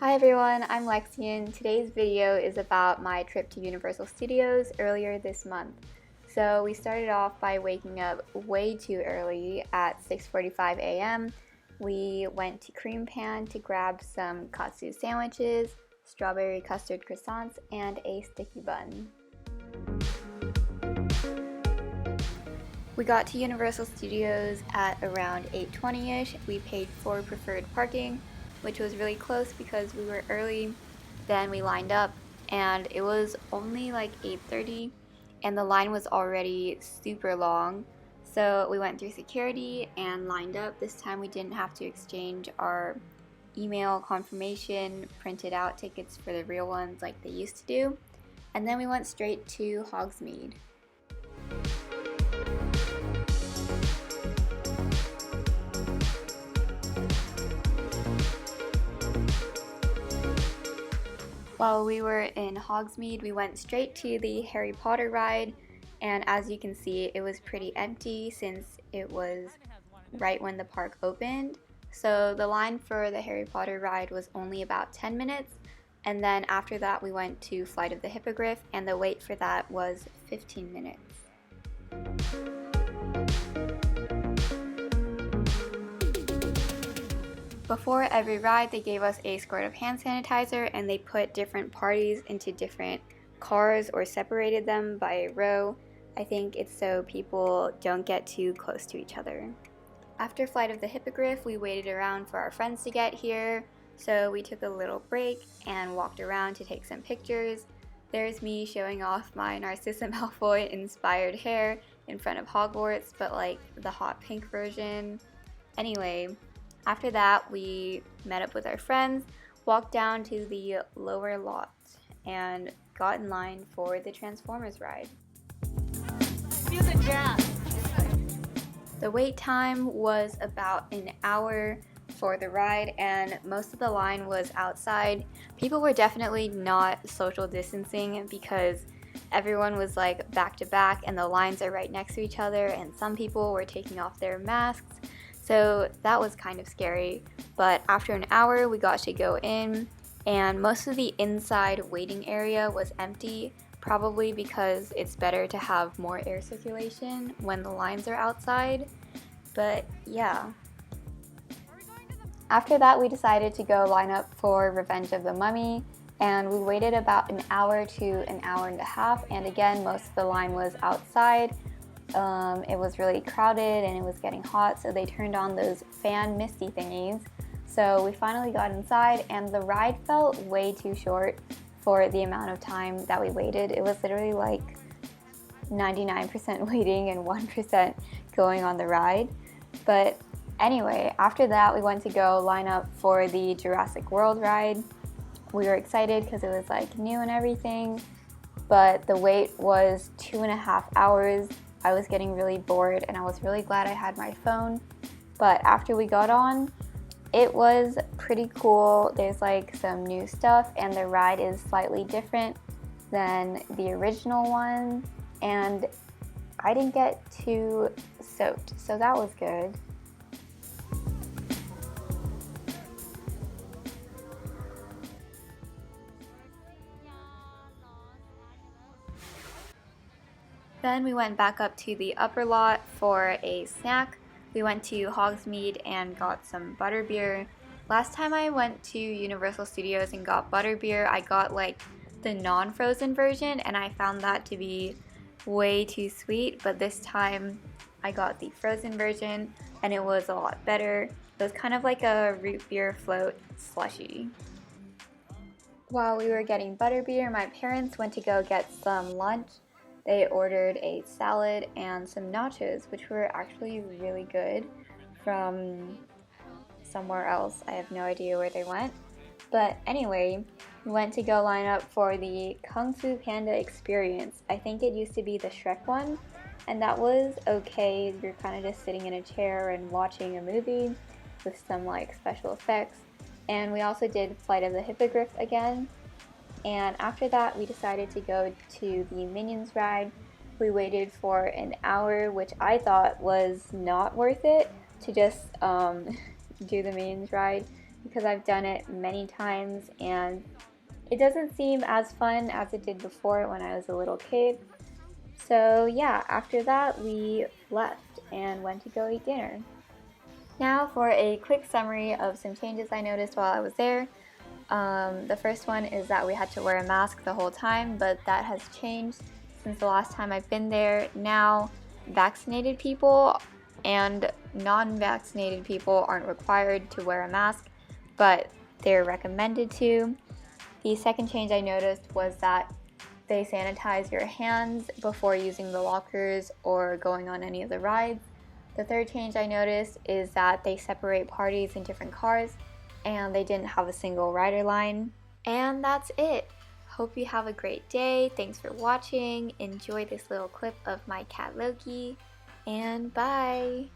Hi everyone, I'm Lexian. Today's video is about my trip to Universal Studios earlier this month. So we started off by waking up way too early at 6:45 a.m. We went to Cream Pan to grab some katsu sandwiches, strawberry custard croissants, and a sticky bun. We got to Universal Studios at around 8:20ish. We paid for preferred parking, which was really close because we were early. Then we lined up and it was only like 8:30 and the line was already super long. So we went through security and lined up. This time we didn't have to exchange our email confirmation, printed out tickets for the real ones like they used to do. And then we went straight to Hogsmeade. While we were in Hogsmeade, we went straight to the Harry Potter ride, and as you can see, it was pretty empty since it was right when the park opened. So the line for the Harry Potter ride was only about 10 minutes, and then after that we went to Flight of the Hippogriff, and the wait for that was 15 minutes. Before every ride, they gave us a squirt of hand sanitizer and they put different parties into different cars or separated them by a row. I think it's so people don't get too close to each other. After Flight of the Hippogriff, we waited around for our friends to get here, so we took a little break and walked around to take some pictures. There's me showing off my Narcissa Malfoy inspired hair in front of Hogwarts, but like the hot pink version. Anyway, after that, we met up with our friends, walked down to the lower lot, and got in line for the Transformers ride. Feel the jazz. The wait time was about an hour for the ride, and most of the line was outside. People were definitely not social distancing because everyone was like back to back and the lines are right next to each other, and some people were taking off their masks. So that was kind of scary, but after an hour we got to go in, and most of the inside waiting area was empty, probably because it's better to have more air circulation when the lines are outside. But yeah. After that we decided to go line up for Revenge of the Mummy, and we waited about an hour to an hour and a half, and again most of the line was outside. It was really crowded and it was getting hot, so they turned on those fan misty thingies. So we finally got inside, and the ride felt way too short for the amount of time that we waited. It was literally like 99% waiting and 1% going on the ride. But anyway, after that we went to go line up for the Jurassic World ride. We were excited because it was like new and everything, but the wait was 2.5 hours. I was getting really bored and I was really glad I had my phone. But after we got on, it was pretty cool. There's like some new stuff and the ride is slightly different than the original one, and I didn't get too soaked, so that was good. Then we went back up to the upper lot for a snack. We went to Hogsmeade and got some butterbeer. Last time I went to Universal Studios and got butterbeer, I got like the non-frozen version and I found that to be way too sweet, but this time I got the frozen version and it was a lot better. It was kind of like a root beer float slushy. While we were getting butterbeer, my parents went to go get some lunch. They ordered a salad and some nachos, which were actually really good from somewhere else. I have no idea where they went. But anyway, we went to go line up for the Kung Fu Panda experience. I think it used to be the Shrek one, and that was okay. You're kind of just sitting in a chair and watching a movie with some like special effects. And we also did Flight of the Hippogriff again. And after that we decided to go to the Minions ride. We waited for an hour, which I thought was not worth it to just do the Minions ride because I've done it many times and it doesn't seem as fun as it did before when I was a little kid. So yeah, after that we left and went to go eat dinner. Now for a quick summary of some changes I noticed while I was there. The first one is that we had to wear a mask the whole time, but that has changed since the last time I've been there. Now vaccinated people and non-vaccinated people aren't required to wear a mask, but they're recommended to. The second change I noticed was that they sanitize your hands before using the lockers or going on any of the rides. The third change I noticed is that they separate parties in different cars and they didn't have a single rider line. And that's it. Hope you have a great day. Thanks for watching. Enjoy this little clip of my cat Loki, and bye!